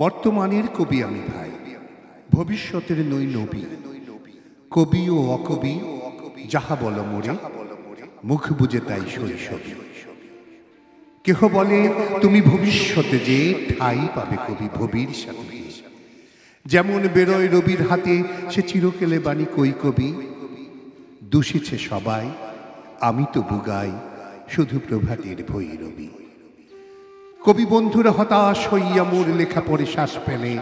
বর্তমানের কবি আমি ভাই, ভবিষ্যতের নই নবী। কবি ও অকবি যাহা বল মোরে, মুখ বুঝে তাই শৈশবী। কেহ বলে তুমি ভবিষ্যতে যে ঠাই পাবে কবি ভবির সাথে। যেমন বেরোয় রবির হাতে সে চিরকেলে বাণী কই কবি। দূষিছে সবাই, আমি তো বুগাই শুধু প্রভাতের ভৈরবী। কবি বন্ধুরা হতাশ হইয়া মোর লেখা পড়ে শ্বাস ফেলে,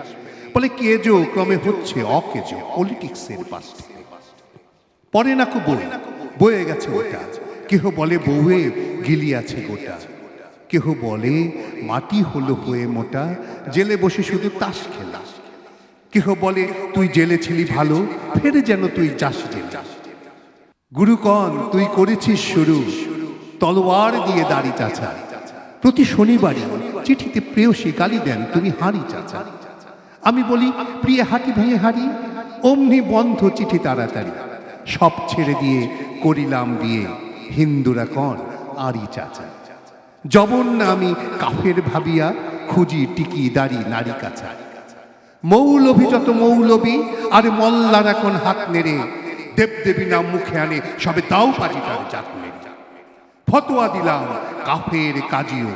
বলে কেজো ক্রমে হচ্ছে অকেজো পলিটিক্সের পাশ থেকে। পরে না কো বই বয়ে গেছে ওটা, কেহ বলে বউয়ে গিলিয়াছে গোটা। কেহ বলে মাটি হলো হয়ে মোটা, জেলে বসে শুধু তাস খেলা। কেহ বলে তুই জেলে ছিলি ভালো, ফের যেন তুই যাস জেলে। গুরুকণ তুই করেছিস শুরু, তলোয়ার দিয়ে দাড়ি চাচা। প্রতি শনিবারই চিঠিতে প্রেয়সী গালি দেন তুমি হাঁড়ি চাচা। আমি বলি প্রিয় হাঁটি ভেঙে হাঁড়ি, অমনি বন্ধ চিঠি তাড়াতাড়ি। সব ছেড়ে দিয়ে করিলাম বিয়ে, হিন্দুরা কন আরি চাচা। জবন না আমি কাফের ভাবিয়া, খুঁজি টিকি দাড়ি নারী কাছা। মৌলভী যত মৌলবী আর মল্লারা কোন হাত নেড়ে, দেবদেবী নাম মুখে আনে সবে দাও পাজিটার জাত মেরে। ফতোয়া দিলাম কাফের কাজিও,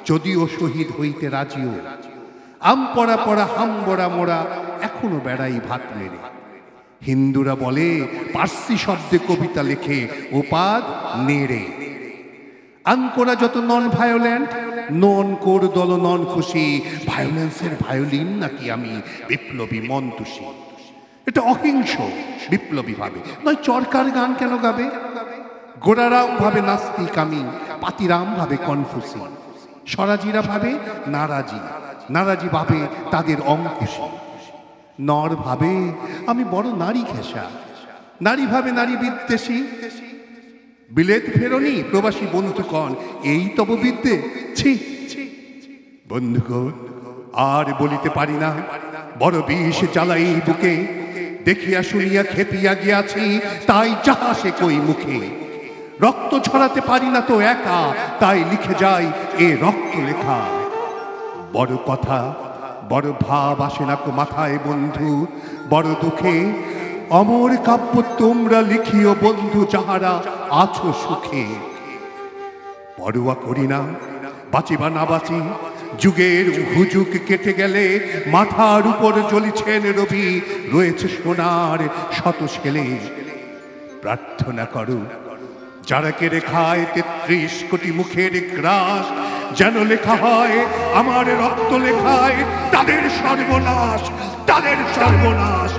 যদিও শহীদ হইতে রাজিও। আম পড়া পড়া হাম বড়া মোড়া, এখনো বেড়াই ভাত মেরে। হিন্দুরা বলে পার্সি শব্দে কবিতা লেখে, ওপাদ নেড়ে। আঙ্কোরা যত নন ভায়োলেন্ট, নন কোর দল নন খুশি। ভায়োলেন্সের ভায়োলিন নাকি আমি বিপ্লবী মন্তুষী। এটা অহিংস বিপ্লবী ভাবে, নয় চরকার গান কেন গাবে? গোড়ারাম ভাবে নাস্তিক আমি, পাতিরাম ভাবে কনফুসি। স্বরাজিরা ভাবে নারাজি, নারাজি ভাবে তাদের অঙ্কুশী। নর ভাবে আমি বড় নারী ঘেঁষা, নারী ভাবে নারী বিদ্বেষী। বিলেত ফেরনি প্রবাসী বন্ধুগণ, এই তব বিদ্যে ছি। বন্ধুগণ আর বলিতে পারি না, বড় বিষ জ্বালাই বুকে। দেখিয়া শুনিয়া খেপিয়া গিয়াছি, তাই যাহা সে কই মুখে। রক্ত ছড়াতে পারি না তো একা, তাই লিখে যাই এ রক্ত লেখা। বড় কথা বড় ভাব আসে না কো মাথায় বন্ধু, বড় দুঃখে অমর কাব্য তোমরা লিখিও বন্ধু, যাহারা আছো সুখে। পরোয়া করি না বাঁচি বা না বাঁচি, যুগের হুজুগ কেটে গেলে মাথার উপর জ্বলিছেন রবি। রয়েছে সোনার শত ছেলে, প্রার্থনা করো যারা কেড়ে খায় ৩৩ কোটি মুখের গ্রাস, যেন লেখা হয় আমার রক্ত লেখায় তাদের সর্বনাশ, তাদের সর্বনাশ,